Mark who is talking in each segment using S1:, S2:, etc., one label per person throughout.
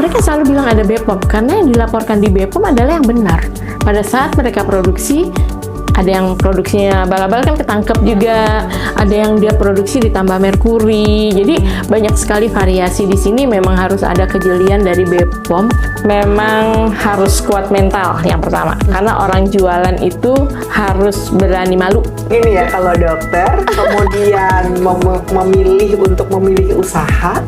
S1: mereka selalu bilang ada BPOM karena yang dilaporkan di BPOM adalah yang benar. Pada saat mereka produksi, ada yang produksinya bala-bala kan ketangkep juga, ada yang dia produksi ditambah merkuri. Jadi banyak sekali variasi di sini. Memang harus ada kejelian dari BPOM. Memang harus kuat mental yang pertama, karena orang jualan itu harus berani malu.
S2: Ini ya, kalau dokter kemudian memilih untuk memiliki usaha,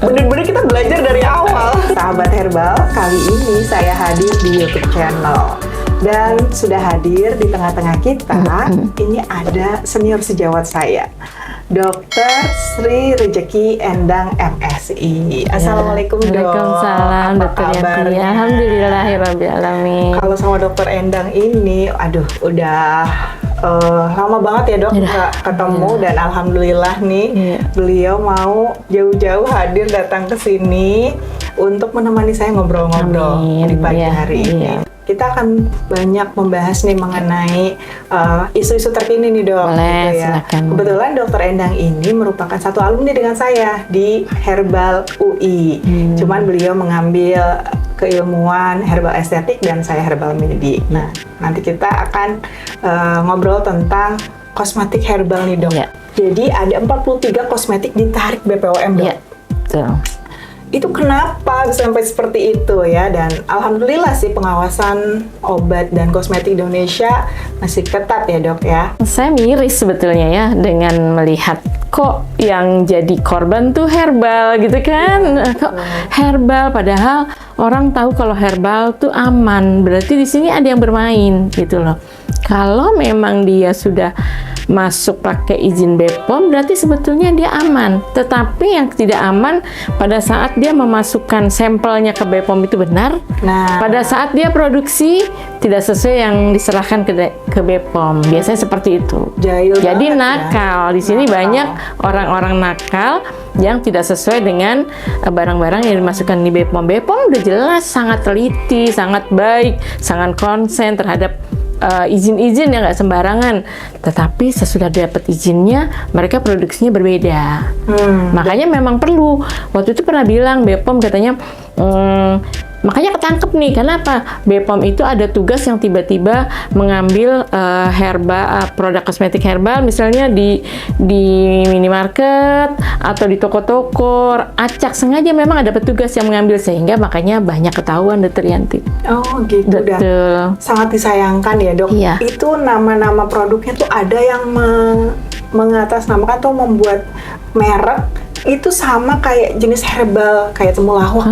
S2: benar-benar kita belajar dari awal. Sahabat Herbal, kali ini saya hadir di YouTube channel. Dan sudah hadir di tengah-tengah kita, ini ada senior sejawat saya, Dr. Sri Rejeki Endang MSI. Assalamualaikum dok.
S1: Waalaikumsalam Dr. Yati. Alhamdulillahirrabbilalamin.
S2: Kalau sama Dr. Endang ini, aduh udah lama banget ya dok nggak ketemu, dan alhamdulillah nih beliau mau jauh-jauh hadir datang ke sini untuk menemani saya ngobrol-ngobrol di pagi hari ini. Kita akan banyak membahas nih mengenai isu-isu terkini nih dok.
S1: Boleh,
S2: gitu ya.
S1: silakan.
S2: Kebetulan Dr. Endang ini merupakan satu alumni dengan saya di Herbal UI. Cuman beliau mengambil keilmuan herbal estetik dan saya herbal medik. Nah, nanti kita akan ngobrol tentang kosmetik herbal nih dok. Jadi ada 43 kosmetik ditarik BPOM dok.
S1: Betul.
S2: Itu kenapa bisa sampai seperti itu ya? Dan alhamdulillah sih pengawasan obat dan kosmetik di Indonesia masih ketat ya dok ya.
S1: Saya miris sebetulnya ya dengan melihat kok yang jadi korban tuh herbal gitu kan. Kok herbal, padahal orang tahu kalau herbal tuh aman. Berarti di sini ada yang bermain gitu loh. Kalau memang dia sudah masuk pakai izin BPOM, berarti sebetulnya dia aman. Tetapi yang tidak aman pada saat dia memasukkan sampelnya ke BPOM itu benar.
S2: Nah,
S1: pada saat dia produksi tidak sesuai yang diserahkan ke BPOM. Biasanya seperti itu.
S2: jahil
S1: Jadi
S2: banget
S1: nakal.
S2: ya.
S1: Di sini
S2: Nakal.
S1: banyak orang-orang nakal yang tidak sesuai dengan barang-barang yang dimasukkan di BPOM. BPOM udah jelas sangat teliti, sangat baik, sangat konsen terhadap izin-izin yang nggak sembarangan. Tetapi sesudah dapat izinnya, mereka produksinya berbeda. Makanya memang perlu. Waktu itu pernah bilang BPOM katanya, makanya ketangkep nih. Kenapa? BPOM itu ada tugas yang tiba-tiba mengambil produk kosmetik herbal, misalnya di minimarket atau di toko-toko, acak sengaja memang ada petugas yang mengambil, sehingga makanya banyak ketahuan Dr. Yanti.
S2: Oh gitu.
S1: Betul.
S2: Dan sangat disayangkan ya dok.
S1: Iya.
S2: Itu nama-nama produknya tuh ada yang mengatasnamakan atau membuat merek itu sama kayak jenis herbal kayak temulawak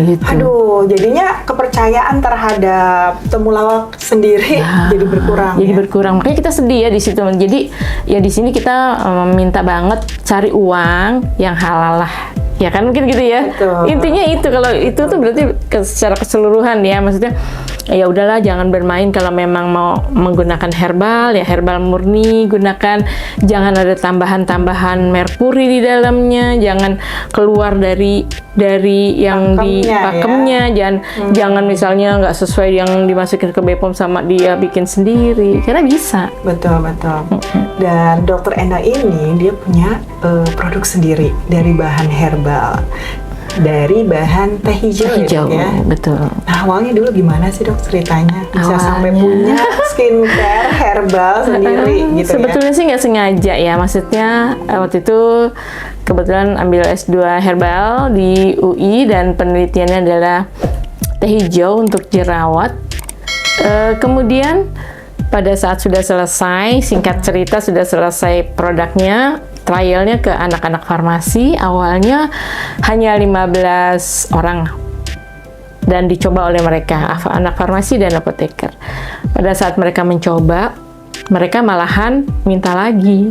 S1: gitu.
S2: Aduh, jadinya kepercayaan terhadap temulawak sendiri jadi berkurang.
S1: Jadi berkurang. Makanya kita sedih ya di situ. Jadi ya di sini kita minta banget cari uang yang halal lah. Ya kan mungkin gitu ya.
S2: Betul.
S1: Intinya itu, kalau itu tuh berarti secara keseluruhan ya, maksudnya ya udahlah, jangan bermain. Kalau memang mau menggunakan herbal ya herbal murni gunakan, jangan ada tambahan-tambahan merkuri di dalamnya, jangan keluar dari yang di pakemnya ya. Jangan misalnya nggak sesuai yang dimasukin ke BPOM sama dia bikin sendiri, karena bisa.
S2: Betul. Dan Dr. Endang ini dia punya produk sendiri dari bahan herbal, dari bahan teh hijau ya.
S1: Betul.
S2: Nah, awalnya dulu gimana sih dok ceritanya bisa sampai punya skincare herbal sendiri gitu?
S1: Sebetulnya sih nggak sengaja ya, maksudnya waktu itu kebetulan ambil S2 herbal di UI dan penelitiannya adalah teh hijau untuk jerawat. Kemudian pada saat sudah selesai, singkat cerita sudah selesai produknya, trialnya ke anak-anak farmasi. Awalnya hanya 15 orang dan dicoba oleh mereka, anak farmasi dan apoteker. Pada saat mereka mencoba, mereka malahan minta lagi.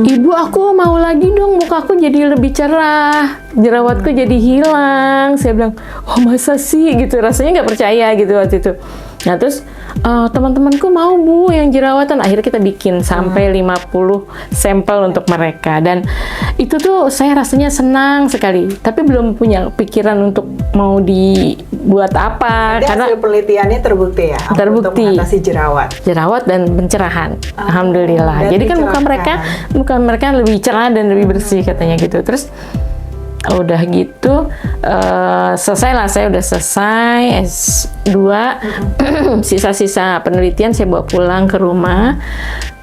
S1: Ibu, aku mau lagi dong, muka aku jadi lebih cerah, jerawatku jadi hilang. Saya bilang, oh masa sih gitu, rasanya nggak percaya gitu waktu itu. Nah terus teman-temanku mau Bu yang jerawatan, akhirnya kita bikin sampai 50 sampel untuk mereka, dan itu tuh saya rasanya senang sekali, tapi belum punya pikiran untuk mau dibuat apa.
S2: Jadi
S1: karena
S2: hasil penelitiannya terbukti ya, untuk mengatasi jerawat
S1: dan pencerahan. Alhamdulillah.
S2: Dan
S1: jadi kan muka mereka lebih cerah dan lebih bersih katanya gitu. Terus Udah gitu selesai lah, saya udah selesai S2. Sisa-sisa penelitian saya bawa pulang ke rumah.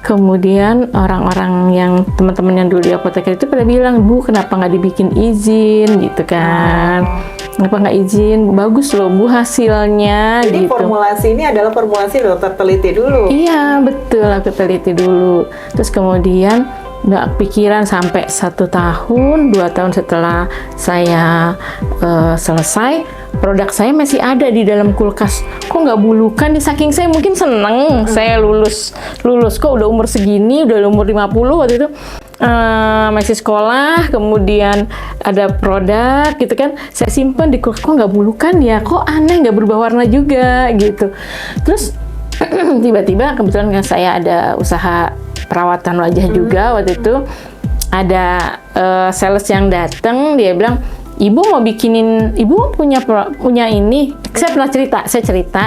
S1: Kemudian orang-orang yang teman-teman yang dulu di apoteker itu pada bilang, Bu, kenapa nggak dibikin izin gitu kan? Kenapa nggak izin? Bagus loh Bu hasilnya.
S2: Jadi
S1: gitu.
S2: formulasi ini adalah formulasi dokter teliti dulu.
S1: Iya betul, aku teliti dulu. Terus kemudian nggak pikiran sampai 1 tahun, 2 tahun setelah saya selesai, produk saya masih ada di dalam kulkas. Kok nggak bulukan? Saking saya mungkin seneng saya lulus kok udah umur segini, udah umur 50 waktu itu. Masih sekolah, kemudian ada produk gitu kan, saya simpan di kulkas. Kok nggak bulukan ya? Kok aneh, nggak berubah warna juga gitu. Terus tiba-tiba kebetulan kan saya ada usaha perawatan wajah juga waktu itu. Ada sales yang datang, dia bilang, Ibu mau bikinin, Ibu punya ini. Saya pernah cerita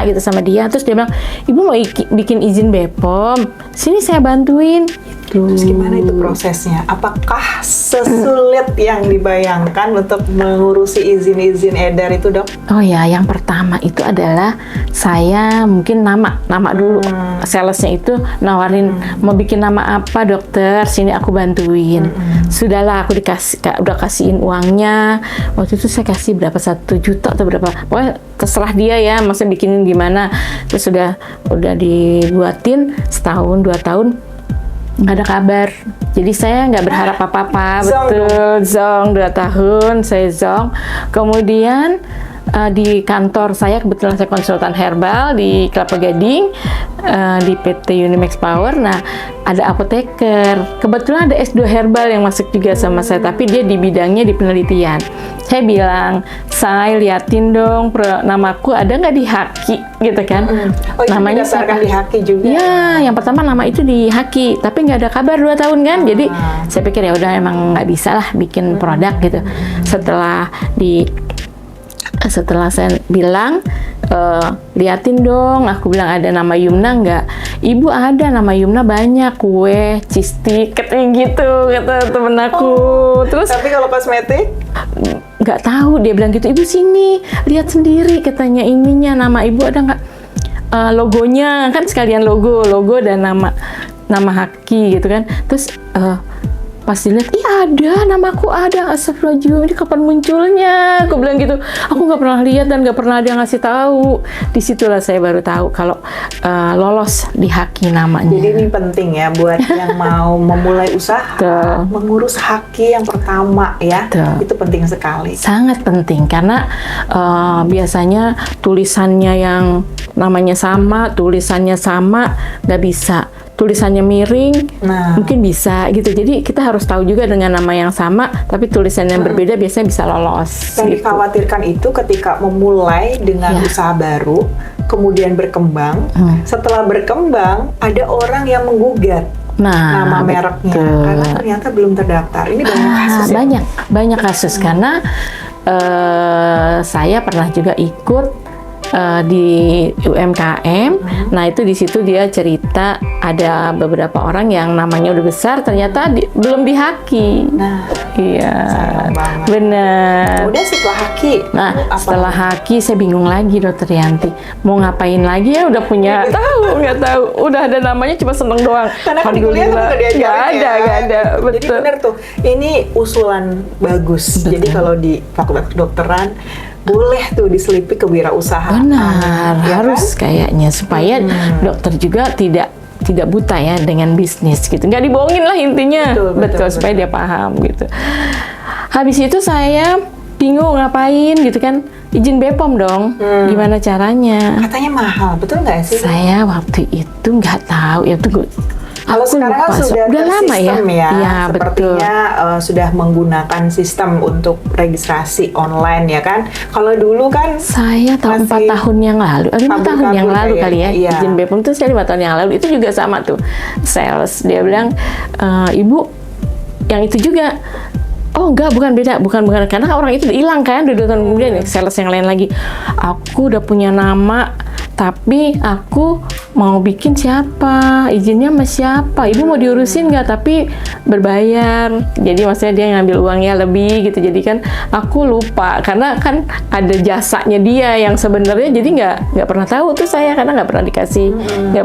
S1: gitu sama dia. Terus dia bilang, Ibu mau bikin izin BPOM, sini saya bantuin.
S2: Terus gimana itu prosesnya? Apakah sesulit yang dibayangkan untuk mengurusi izin-izin edar itu, Dok?
S1: Oh ya, yang pertama itu adalah saya mungkin nama dulu. Salesnya itu nawarin, mau bikin nama apa dokter, sini aku bantuin. Sudahlah, aku udah kasihin uangnya. Waktu itu saya kasih berapa, 1 juta atau berapa, pokoknya terserah dia ya, maksudnya bikinin gimana. Terus udah dibuatin setahun 2 tahun, nggak ada kabar. Jadi saya nggak berharap apa-apa. Betul, zong 2 tahun saya zong. Kemudian di kantor saya, kebetulan saya konsultan herbal di Kelapa Gading, di PT Unimax Power. Nah, ada apoteker. Kebetulan ada S2 herbal yang masuk juga sama saya, tapi dia di bidangnya di penelitian. Saya bilang, saya liatin dong namaku ada nggak di Haki gitu kan.
S2: Oh, itu
S1: namanya siapa?
S2: Di Haki juga.
S1: Ya, yang pertama nama itu di Haki, tapi nggak ada kabar 2 tahun kan. Jadi saya pikir ya udah, emang nggak bisa lah bikin produk gitu. Setelah saya bilang, liatin dong, aku bilang ada nama Yumna nggak? Ibu ada nama Yumna banyak, kue, cheese-stick, katanya gitu, kata temen aku. Terus
S2: Tapi kalau kosmetik?
S1: nggak tahu, dia bilang gitu, Ibu sini, lihat sendiri, katanya ininya, nama Ibu ada nggak? Logonya, kan sekalian logo dan nama Haki gitu kan. Terus pas dilihat, ada, namaku ada, astagfirullahaladzim, ini kapan munculnya? Aku bilang gitu, aku nggak pernah lihat dan nggak pernah ada yang ngasih tahu. Disitulah saya baru tahu kalau lolos di Haki namanya.
S2: Jadi ini penting ya buat yang mau memulai usaha, mengurus Haki yang pertama ya. Itu penting sekali.
S1: Sangat penting karena biasanya tulisannya yang namanya sama, tulisannya sama, nggak bisa. Tulisannya miring, mungkin bisa gitu. Jadi kita harus tahu juga dengan nama yang sama, tapi tulisan yang berbeda biasanya bisa lolos.
S2: Yang dikhawatirkan itu ketika memulai dengan usaha baru, kemudian berkembang. Setelah berkembang, ada orang yang menggugat nama mereknya karena ternyata belum terdaftar. Ini banyak kasus ya?
S1: Banyak kasus karena saya pernah juga ikut di UMKM. Nah, itu di situ dia cerita ada beberapa orang yang namanya udah besar ternyata belum di Haki.
S2: Nah,
S1: iya,
S2: benar. Kemudian setelah Haki,
S1: setelah Haki saya bingung lagi, Dokter Yanti, mau ngapain lagi ya? Udah punya nggak tahu, udah ada namanya, cuma seneng doang.
S2: Karena kan di kuliah tuh
S1: nggak ada.
S2: Betul. Jadi benar tuh, ini usulan bagus. Betul. Jadi kalau di Fakultas Kedokteran boleh tuh diselipi kewirausahaan.
S1: Benar, ya harus kan? Kayaknya supaya dokter juga tidak buta ya dengan bisnis gitu. Nggak dibohongin lah intinya. Betul, supaya dia paham gitu. Habis itu saya bingung ngapain gitu kan. Izin BPOM dong. Gimana caranya?
S2: Katanya mahal, betul nggak sih?
S1: Saya waktu itu nggak tahu ya, tunggu.
S2: Kalau sekarang kan sudah
S1: lama ya?
S2: Ya sepertinya sudah menggunakan sistem untuk registrasi online ya kan. Kalau dulu kan
S1: saya tahu 4 tahun yang lalu, 5 tahun yang lalu kali ya, izin BPOM itu saya 5 tahun yang lalu, itu juga sama tuh. Sales, dia bilang, Ibu, yang itu juga. Oh enggak, bukan karena orang itu udah hilang kan, udah 2 tahun kemudian sales yang lain lagi. Aku udah punya nama, Tapi aku mau bikin siapa? Izinnya sama siapa? Ibu mau diurusin nggak? Tapi berbayar. Jadi maksudnya dia ngambil uangnya lebih gitu. Jadi kan aku lupa karena kan ada jasanya dia yang sebenarnya jadi nggak pernah tahu tuh saya karena nggak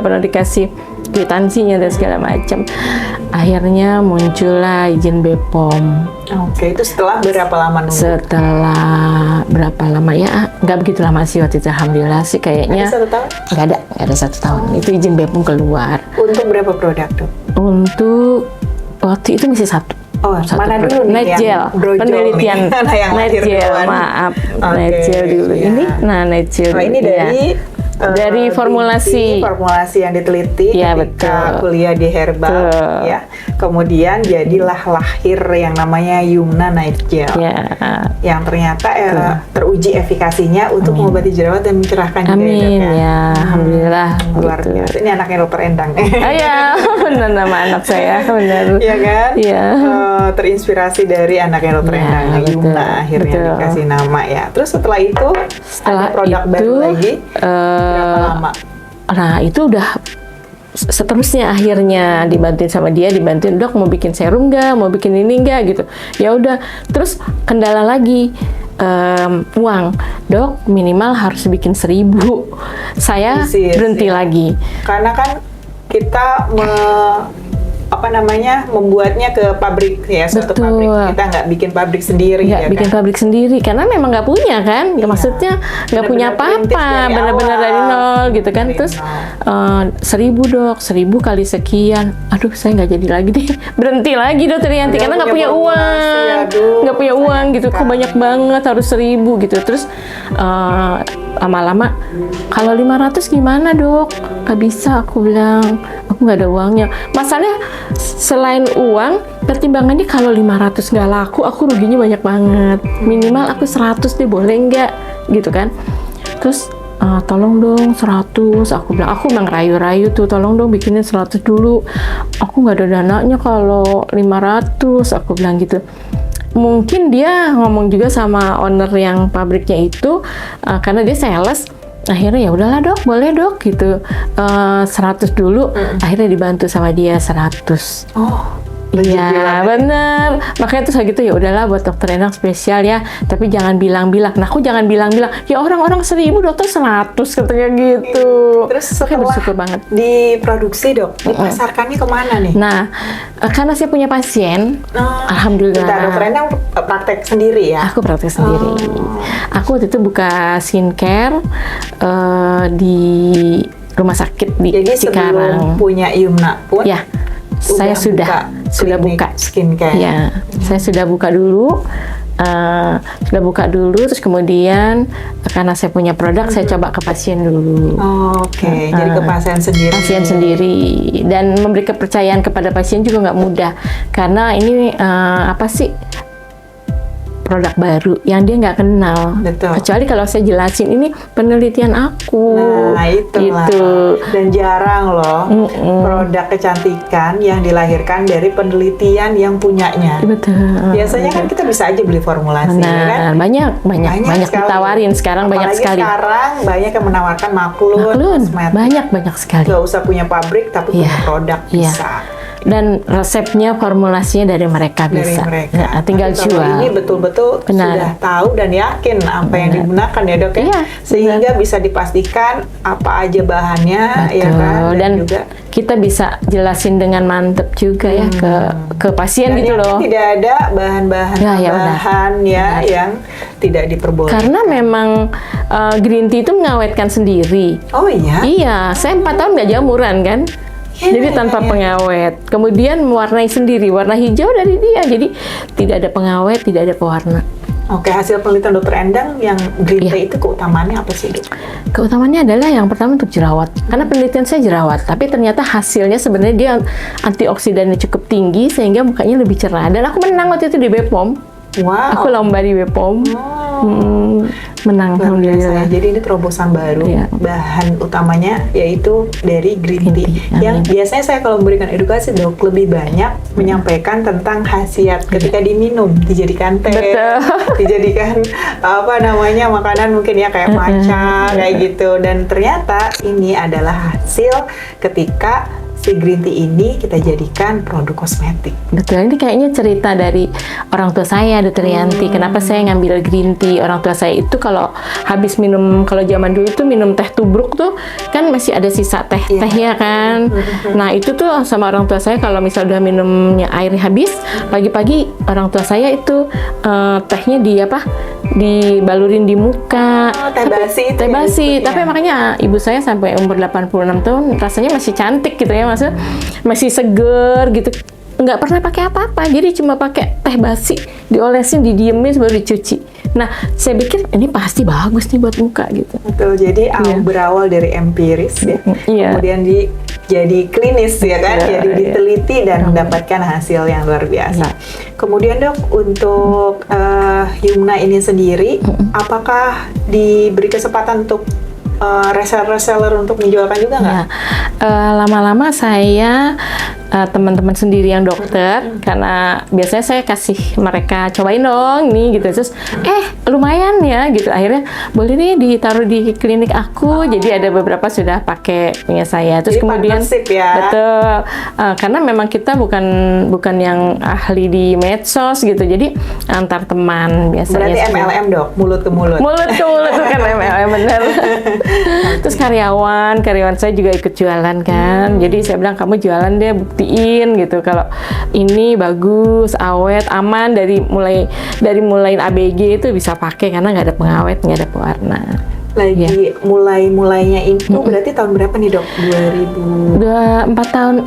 S1: pernah dikasih kwitansinya dan segala macam. Akhirnya muncullah izin BPOM.
S2: Oke, itu setelah berapa lama nunggu?
S1: Setelah berapa lama ya? Nggak begitu lama sih waktu itu. Alhamdulillah sih kayaknya.
S2: Ada 1 tahun?
S1: Nggak ada 1 tahun. Itu izin BPOM keluar.
S2: Untuk berapa produk tuh?
S1: Untuk waktu itu masih satu.
S2: Oh, mana dulu nih
S1: Netgel,
S2: yang brojol
S1: penelitian
S2: nih? Mana yang lahir
S1: Netgel,
S2: duluan?
S1: maaf,
S2: Oke,
S1: Netgel dulu.
S2: iya.
S1: Ini, Netgel.
S2: Oh, ini
S1: iya. Dari formulasi.
S2: Formulasi yang diteliti
S1: Ya,
S2: ketika
S1: betul.
S2: kuliah di Herbal,
S1: Betul.
S2: ya. Kemudian jadilah lahir yang namanya Yumna Night Gel,
S1: Ya,
S2: yang ternyata teruji efikasinya untuk mengobati jerawat dan mencerahkan juga
S1: amin
S2: dok,
S1: ya, alhamdulillah.
S2: Luar
S1: gitu.
S2: biasa. Ini anaknya Dokter Endang.
S1: Oh ya, benar nama anak saya, benar.
S2: Iya kan?
S1: Iya.
S2: Terinspirasi dari anaknya Dokter
S1: Ya,
S2: Endang,
S1: betul,
S2: Yumna akhirnya
S1: betul.
S2: dikasih nama ya. Terus setelah itu ada produk baru lagi. Berapa lama?
S1: Nah itu udah seterusnya akhirnya dibantuin sama dia, dibantuin dok mau bikin serum nggak, mau bikin ini nggak gitu. Ya udah, terus kendala lagi uang, dok minimal harus bikin 1.000. Saya
S2: Yes,
S1: berhenti
S2: ya.
S1: lagi.
S2: Karena kan kita membuatnya ke pabrik ya, suatu
S1: Betul.
S2: pabrik. Kita nggak bikin pabrik sendiri
S1: Nggak
S2: ya
S1: bikin
S2: kan?
S1: pabrik sendiri karena memang nggak punya kan.
S2: Iya.
S1: Maksudnya nggak punya
S2: Benar-benar perintis
S1: apa-apa,
S2: dari
S1: benar-benar
S2: awal.
S1: dari nol gitu kan.
S2: Dari
S1: Terus
S2: nol.
S1: 1.000 dok, 1.000 kali sekian. Aduh saya nggak jadi lagi deh, berhenti lagi dokter Yanti
S2: Nggak
S1: karena nggak
S2: punya
S1: punya
S2: formulasi,
S1: uang,
S2: aduh,
S1: nggak punya uang
S2: sayang
S1: gitu. Kok
S2: sekali.
S1: banyak banget harus 1.000 gitu. Terus lama-lama kalau 500 gimana dok? Nggak bisa, aku bilang aku nggak ada uangnya. Masalahnya selain uang, pertimbangannya kalau 500 nggak laku, aku ruginya banyak banget. Minimal aku 100 deh, boleh nggak? Gitu kan. Terus tolong dong 100, aku bilang, aku emang rayu-rayu tuh, tolong dong bikinin 100 dulu. Aku nggak ada dananya kalau 500, aku bilang gitu. Mungkin dia ngomong juga sama owner yang pabriknya itu, karena dia sales. Akhirnya ya udahlah dok, boleh dok gitu, 100 dulu. Akhirnya dibantu sama dia 100.
S2: Oh,
S1: Iya bener, makanya tuh gitu ya udahlah buat dokter Endang spesial ya, tapi jangan bilang-bilang. Nah aku jangan bilang-bilang, ya orang-orang 1.000 dokter 100 katanya gitu.
S2: Terus
S1: Makanya
S2: setelah
S1: bersyukur banget.
S2: diproduksi dok, dipasarkannya kemana nih?
S1: Nah karena saya punya pasien, alhamdulillah.
S2: Bentar, Dokter Endang praktek sendiri ya?
S1: Aku praktek sendiri. Aku waktu itu buka skincare di rumah sakit di
S2: Jadi sebelum
S1: Cikarang.
S2: punya Yumna pun,
S1: Ya, saya sudah
S2: klinik
S1: buka.
S2: skincare.
S1: Ya, saya sudah buka dulu. Terus kemudian karena saya punya produk, saya coba ke pasien dulu.
S2: Oke, jadi ke pasien sendiri.
S1: Pasien sendiri, dan memberi kepercayaan kepada pasien juga nggak mudah karena ini apa sih, produk baru yang dia nggak kenal.
S2: Betul.
S1: Kecuali kalau saya jelasin ini penelitian aku.
S2: Nah, itulah.
S1: Gitu.
S2: Dan jarang loh produk kecantikan yang dilahirkan dari penelitian yang punyanya.
S1: Betul.
S2: Biasanya kan kita bisa aja beli formulasi, ya kan?
S1: Nah, banyak
S2: sekali.
S1: ditawarin sekarang.
S2: Apalagi
S1: Banyak sekali.
S2: sekarang banyak yang menawarkan maklun,
S1: Maklun,
S2: kosmetik.
S1: banyak sekali.
S2: Gak usah punya pabrik, tapi punya
S1: Iya,
S2: produk
S1: iya.
S2: bisa.
S1: Dan resepnya, formulasinya dari mereka
S2: Dari
S1: bisa.
S2: mereka.
S1: Nah, tinggal
S2: Tapi kalau
S1: jual.
S2: ini betul-betul
S1: Benar.
S2: sudah tahu dan yakin apa yang digunakan ya dok ya.
S1: Iya,
S2: Sehingga bisa dipastikan apa aja bahannya ya kan.
S1: Dan
S2: juga
S1: kita bisa jelasin dengan mantep juga ya ke pasien
S2: dan
S1: gitu
S2: yang
S1: loh.
S2: tidak ada bahan-bahan
S1: Ya, ya benar.
S2: tambahan ya yang tidak diperbolehkan.
S1: Karena memang green tea itu mengawetkan sendiri.
S2: Oh iya.
S1: Iya, saya 4 tahun nggak jamuran kan.
S2: Ya,
S1: Jadi
S2: ya,
S1: tanpa
S2: ya.
S1: pengawet. Kemudian mewarnai sendiri, warna hijau dari dia. Jadi tidak ada pengawet, tidak ada pewarna.
S2: Oke, hasil penelitian Dokter Endang yang green
S1: Iya.
S2: tea itu keutamaannya apa sih dok?
S1: Keutamaannya adalah yang pertama untuk jerawat. Karena penelitian saya jerawat, tapi ternyata hasilnya sebenarnya dia antioksidannya cukup tinggi sehingga mukanya lebih cerah. Dan aku menang waktu itu di BPOM.
S2: Wow.
S1: Aku lomba di BPOM. menang.
S2: Luar biasa.
S1: Alhamdulillah.
S2: Jadi ini terobosan baru.
S1: Iya.
S2: Bahan utamanya yaitu dari green tea. Yang biasanya saya kalau memberikan edukasi dok lebih banyak menyampaikan tentang khasiat ketika diminum, dijadikan teh,
S1: Betul.
S2: dijadikan apa namanya makanan mungkin ya kayak matcha kayak gitu. Dan ternyata ini adalah hasil ketika si green tea ini kita jadikan produk kosmetik.
S1: Betul, ini kayaknya cerita dari orang tua saya, Dr. Yanti. Kenapa saya ngambil green tea? Orang tua saya itu kalau habis minum, kalau zaman dulu tuh minum teh tubruk tuh kan masih ada sisa teh-tehnya kan. Nah itu tuh sama orang tua saya kalau misal udah minumnya airnya habis, pagi-pagi orang tua saya itu tehnya dibalurin di muka.
S2: Teh basi itu
S1: Teh
S2: ya
S1: basi,
S2: disebutnya.
S1: tapi makanya ibu saya sampai umur 86 tahun rasanya masih cantik gitu ya, maksudnya masih seger gitu. Nggak pernah pakai apa-apa, jadi cuma pakai teh basi, diolesin, didiemin baru dicuci. Nah, saya pikir ini pasti bagus nih buat muka gitu.
S2: Betul, jadi berawal dari empiris ya,
S1: Iya.
S2: kemudian jadi klinis ya kan,
S1: Iya,
S2: jadi
S1: iya.
S2: diteliti dan mendapatkan hasil yang luar biasa.
S1: Iya.
S2: Kemudian dok, untuk Yumna ini sendiri, apakah diberi kesempatan untuk reseller untuk menjualkan juga nggak?
S1: Ya, lama-lama saya teman-teman sendiri yang dokter, karena biasanya saya kasih mereka cobain dong nih gitu, terus lumayan ya gitu, akhirnya boleh nih ditaruh di klinik aku. Jadi ada beberapa sudah pakai punya saya, terus
S2: Jadi
S1: kemudian
S2: partnership ya?
S1: betul, karena memang kita bukan yang ahli di medsos gitu, jadi antar teman biasanya.
S2: Berarti MLM dok, mulut ke mulut.
S1: Mulut ke mulut bukan MLM, bener. Terus karyawan saya juga ikut jualan kan. Jadi saya bilang kamu jualan deh, buktiin gitu kalau ini bagus, awet, aman, dari mulai ABG itu bisa pakai karena nggak ada pengawet, nggak ada pewarna.
S2: Lagi mulainya itu berarti tahun berapa nih dok?
S1: 5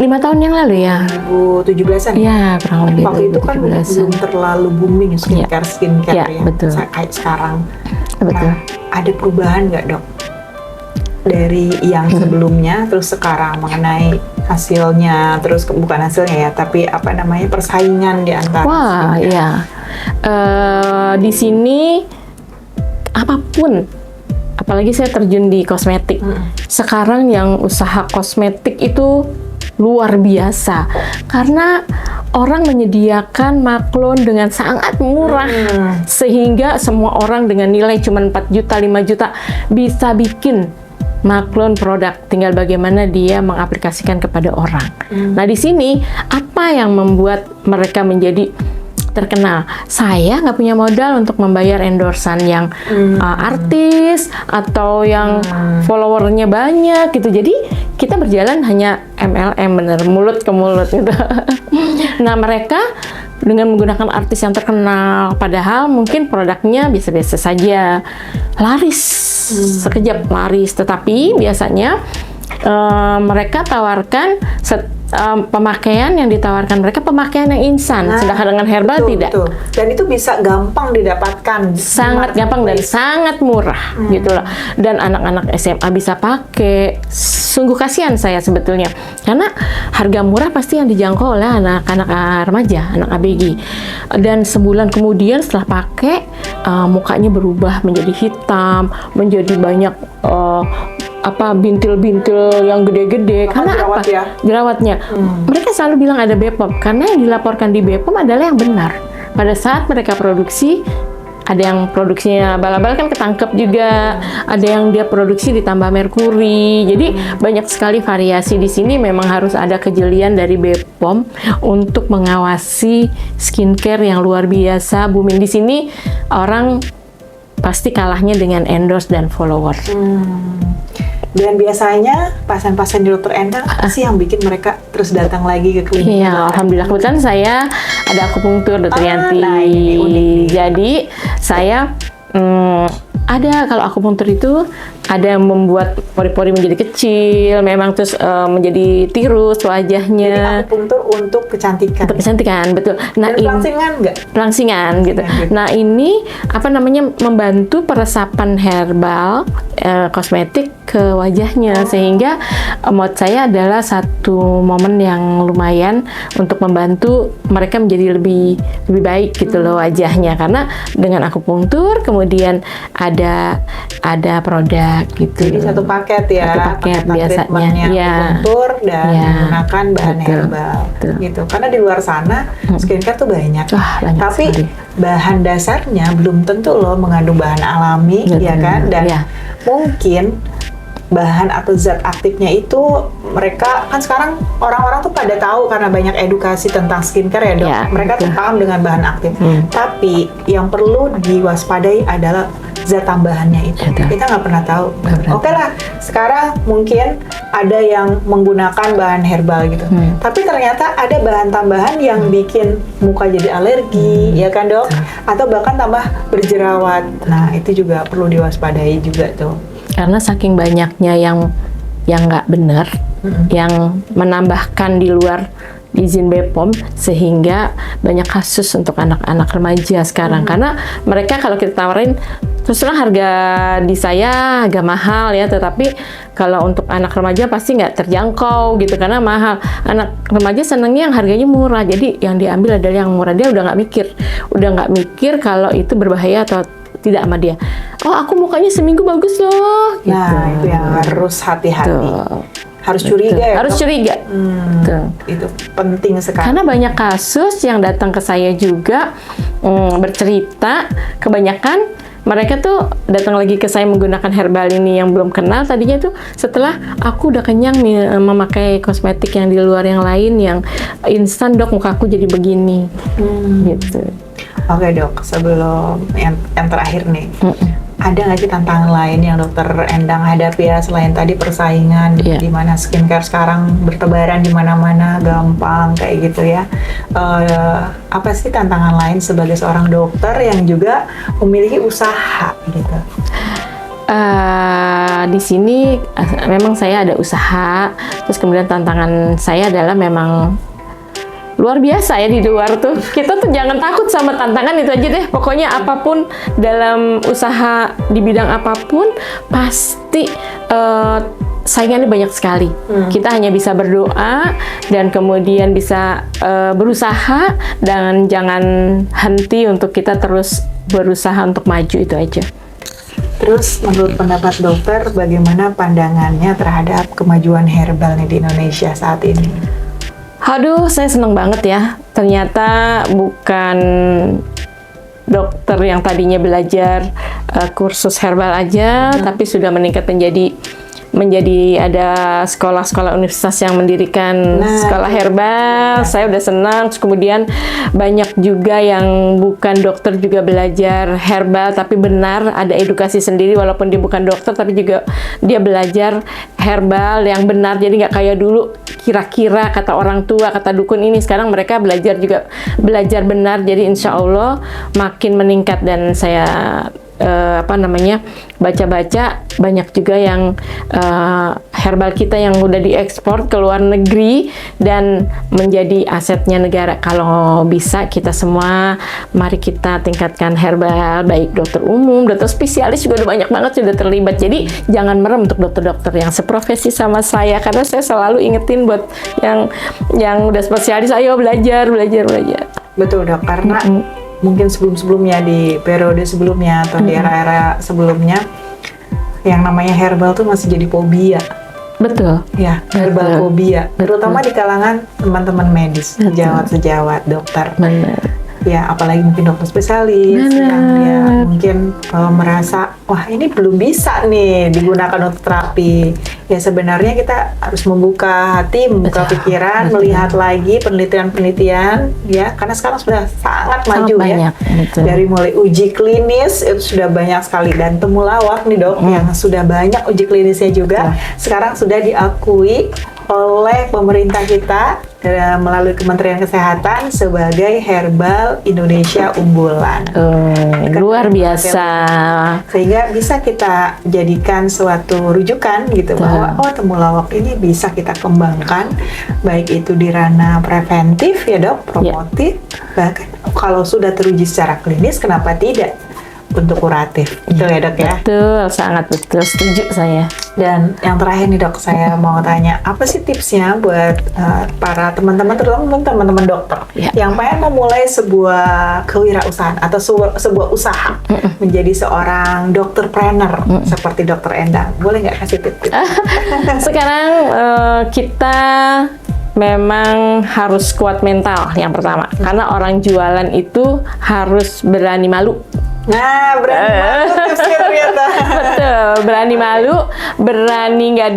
S1: tahun yang lalu ya.
S2: 2017-an?
S1: Ya, kurang lebih.
S2: Waktu itu kan
S1: 2017-an.
S2: belum terlalu booming skincare
S1: Iya,
S2: ya,
S1: betul.
S2: kayak sekarang.
S1: Betul.
S2: Nah, ada perubahan nggak dok dari yang sebelumnya terus sekarang mengenai hasilnya, terus bukan hasilnya ya, tapi apa namanya persaingan di antara
S1: Wah,
S2: skincare?
S1: iya. Di sini apapun, apalagi saya terjun di kosmetik. Sekarang yang usaha kosmetik itu luar biasa karena orang menyediakan maklon dengan sangat murah sehingga semua orang dengan nilai cuma 4 juta, 5 juta bisa bikin maklon produk, tinggal bagaimana dia mengaplikasikan kepada orang. Nah, di sini apa yang membuat mereka menjadi terkenal? Saya nggak punya modal untuk membayar endorsan yang artis atau yang followernya banyak gitu. Jadi kita berjalan hanya MLM, bener, mulut ke mulut gitu. Nah, mereka dengan menggunakan artis yang terkenal, padahal mungkin produknya biasa-biasa saja, laris, sekejap laris. Tetapi biasanya mereka tawarkan pemakaian yang ditawarkan mereka pemakaian yang instan, sedangkan dengan herbal
S2: betul,
S1: tidak.
S2: betul. Dan itu bisa gampang didapatkan,
S1: Sangat gampang dan sangat murah gitu loh. Dan anak-anak SMA bisa pakai. Sungguh kasihan saya sebetulnya karena harga murah pasti yang dijangkau oleh anak-anak remaja, anak ABG. Dan sebulan kemudian setelah pakai mukanya berubah menjadi hitam, menjadi banyak bintil-bintil yang gede-gede. Karena
S2: jerawat
S1: apa?
S2: ya?
S1: Jerawatnya. Mereka selalu bilang ada BPOM karena yang dilaporkan di BPOM adalah yang benar. Pada saat mereka produksi, ada yang produksinya bala-bala kan ketangkep juga, ada yang dia produksi ditambah merkuri. Jadi banyak sekali variasi di sini. Memang harus ada kejelian dari BPOM untuk mengawasi skincare yang luar biasa booming di sini. Orang pasti kalahnya dengan endorse dan follower.
S2: Dan biasanya pasien-pasien di Dokter Enda apa sih yang bikin mereka terus datang lagi ke klinik?
S1: Iya, alhamdulillah. Kebetulan saya ada akupunktur, Dokter Yanti.
S2: Nah, ini unik.
S1: Jadi saya ada, kalau akupunktur itu ada yang membuat pori-pori menjadi kecil, memang terus menjadi tirus
S2: Jadi
S1: wajahnya.
S2: akupunktur untuk kecantikan.
S1: Untuk kecantikan, betul. Nah,
S2: Dan pelangsingan nggak?
S1: pelangsingan gitu. Nah, ini apa namanya, membantu peresapan herbal kosmetik ke wajahnya, sehingga menurut saya adalah satu momen yang lumayan untuk membantu mereka menjadi lebih baik gitu loh wajahnya, karena dengan akupunktur kemudian ada produk gitu.
S2: Jadi satu paket ya,
S1: satu paket biasanya
S2: treatmentnya
S1: ya,
S2: akupunktur dan menggunakan bahan herbal gitu. Karena di luar sana skincare tuh banyak, tapi
S1: sekali.
S2: Bahan dasarnya belum tentu loh mengandung bahan alami, ya kan? Dan mungkin bahan atau zat aktifnya itu mereka kan sekarang orang-orang tuh pada tahu karena banyak edukasi tentang skincare ya dok. Mereka tuh paham dengan bahan aktif. Tapi yang perlu diwaspadai adalah zat tambahannya itu. Kita nggak pernah tahu. Oke lah, sekarang mungkin ada yang menggunakan bahan herbal gitu. Tapi ternyata ada bahan tambahan yang bikin muka jadi alergi, ya kan dok? Atau bahkan tambah berjerawat. Nah itu juga perlu diwaspadai juga tuh.
S1: Karena saking banyaknya yang nggak benar, yang menambahkan di luar izin BPOM, sehingga banyak kasus untuk anak-anak remaja sekarang. Karena mereka kalau kita tawarin, terus terang harga di saya agak mahal ya, tetapi kalau untuk anak remaja pasti nggak terjangkau gitu karena mahal. Anak remaja senangnya yang harganya murah, jadi yang diambil adalah yang murah. Dia udah nggak mikir kalau itu berbahaya atau tidak sama dia. Oh, aku mukanya seminggu bagus loh. Gitu.
S2: Nah, itu yang harus hati-hati. Harus curiga ya.
S1: Harus curiga.
S2: Itu penting sekali.
S1: Karena banyak kasus yang datang ke saya juga bercerita, kebanyakan mereka tuh datang lagi ke saya menggunakan herbal ini yang belum kenal tadinya tuh, setelah aku udah kenyang nih memakai kosmetik yang di luar yang lain yang instan, dok mukaku jadi begini. Gitu.
S2: Oke dok, sebelum yang terakhir nih, ada nggak sih tantangan lain yang dokter Endang hadapi ya selain tadi persaingan di mana skincare sekarang bertebaran di mana-mana, gampang kayak gitu ya? Apa sih tantangan lain sebagai seorang dokter yang juga memiliki usaha gitu?
S1: Di sini memang saya ada usaha, terus kemudian tantangan saya adalah memang luar biasa ya di luar tuh. Kita tuh jangan takut sama tantangan itu aja deh. Pokoknya apapun dalam usaha di bidang apapun pasti saingannya banyak sekali. Kita hanya bisa berdoa dan kemudian bisa berusaha dan jangan henti untuk kita terus berusaha untuk maju, itu aja.
S2: Terus menurut pendapat dokter bagaimana pandangannya terhadap kemajuan herbal nih di Indonesia saat ini?
S1: Aduh, saya seneng banget ya. Ternyata bukan dokter yang tadinya belajar kursus herbal aja, tapi sudah meningkat menjadi ada sekolah-sekolah universitas yang mendirikan sekolah herbal. Saya udah senang. Terus kemudian banyak juga yang bukan dokter juga belajar herbal, tapi benar ada edukasi sendiri walaupun dia bukan dokter, tapi juga dia belajar herbal yang benar. Jadi nggak kayak dulu kira-kira kata orang tua, kata dukun ini. Sekarang mereka belajar benar. Jadi insya Allah makin meningkat, dan saya baca-baca banyak juga yang herbal kita yang udah diekspor ke luar negeri dan menjadi asetnya negara. Kalau bisa kita semua mari kita tingkatkan herbal, baik dokter umum, dokter spesialis juga udah banyak banget sudah terlibat. Jadi jangan merem untuk dokter-dokter yang seprofesi sama saya, karena saya selalu ingetin buat yang udah spesialis, ayo belajar.
S2: Betul dok, karena mungkin sebelum-sebelumnya di periode sebelumnya atau di era-era sebelumnya yang namanya herbal tuh masih jadi fobia.
S1: Betul.
S2: Ya, herbal fobia, terutama di kalangan teman-teman medis, sejawat-sejawat dokter.
S1: Benar.
S2: Ya, apalagi mungkin dokter spesialis yang ya mungkin merasa wah ini belum bisa nih digunakan untuk terapi. Ya sebenarnya kita harus membuka hati, membuka pikiran, melihat lagi penelitian-penelitian ya, karena sekarang sudah sangat maju
S1: banyak,
S2: ya.
S1: betul.
S2: Dari mulai uji klinis itu sudah banyak sekali, dan temulawak nih dok yang sudah banyak uji klinisnya juga sekarang sudah diakui oleh pemerintah kita melalui Kementerian Kesehatan sebagai herbal Indonesia unggulan.
S1: Luar biasa.
S2: Sehingga bisa kita jadikan suatu rujukan gitu bahwa temulawak ini bisa kita kembangkan baik itu di ranah preventif ya dok, promotif, bahkan kalau sudah teruji secara klinis kenapa tidak untuk kuratif. Betul ya dok ya?
S1: Betul, sangat betul, setuju saya.
S2: Dan yang terakhir nih dok, saya mau tanya, apa sih tipsnya buat para teman-teman, terutama teman-teman dokter
S1: Ya.
S2: yang pengen memulai sebuah kewirausahaan atau sebuah usaha menjadi seorang dokterpreneur seperti Dokter Endang? Boleh nggak kasih tips?
S1: Sekarang kita memang harus kuat mental yang pertama, karena orang jualan itu harus berani malu.
S2: Nah, berani banget tipsnya ternyata.
S1: Betul, berani malu, berani nggak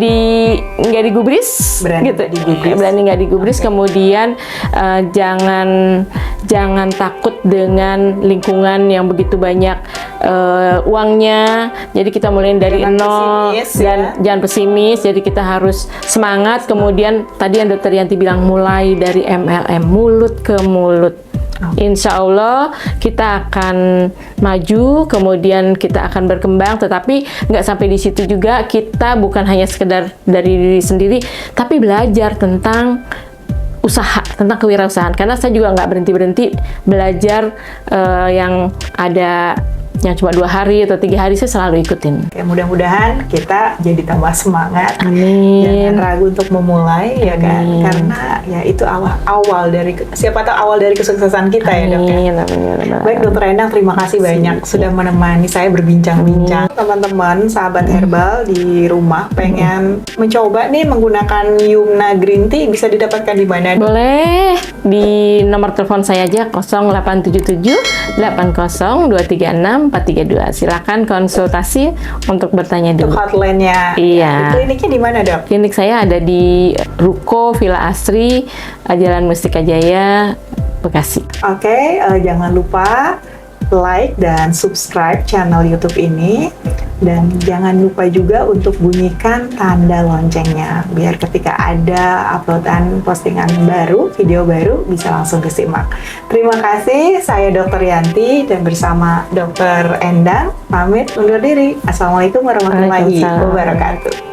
S1: digubris,
S2: Berani
S1: gitu.
S2: nggak digubris.
S1: Berani nggak digubris. Kemudian jangan takut dengan lingkungan yang begitu banyak uangnya. Jadi kita mulai dari
S2: Jangan
S1: nol
S2: pesimis,
S1: dan
S2: ya.
S1: jangan pesimis. Jadi kita harus semangat. Kemudian tadi yang Dokter Yanti bilang, mulai dari MLM, mulut ke mulut. Insya Allah kita akan maju, kemudian kita akan berkembang, tetapi nggak sampai di situ juga. Kita bukan hanya sekedar dari diri sendiri, tapi belajar tentang usaha, tentang kewirausahaan. Karena saya juga nggak berhenti belajar yang ada yang cuma 2 hari atau 3 hari, saya selalu ikutin.
S2: Ya, mudah-mudahan kita jadi tambah semangat.
S1: Amin.
S2: Jangan ragu untuk memulai, ya kan?
S1: Amin.
S2: Karena ya itu awal dari, siapa tahu awal dari kesuksesan kita ya dok ya.
S1: Amin.
S2: Baik Dokter Endang, terima kasih banyak sudah menemani saya berbincang-bincang. Teman-teman, sahabat herbal di rumah pengen mencoba nih menggunakan Yumna Green Tea, bisa didapatkan di mana?
S1: Boleh di nomor telepon saya aja 0877 80 236 432. Silakan konsultasi untuk bertanya
S2: Untuk
S1: dulu.
S2: hotline-nya.
S1: Iya.
S2: Kliniknya di mana dok?
S1: Klinik saya ada di Ruko Villa Asri, Jalan Mustika Jaya, Bekasi.
S2: Oke, jangan lupa like dan subscribe channel YouTube ini, dan jangan lupa juga untuk bunyikan tanda loncengnya biar ketika ada uploadan postingan baru, video baru, bisa langsung disimak. Terima kasih, saya Dr. Yanti dan bersama Dr. Endang pamit undur diri. Assalamualaikum warahmatullahi
S1: Waalaikumsalam.
S2: wabarakatuh.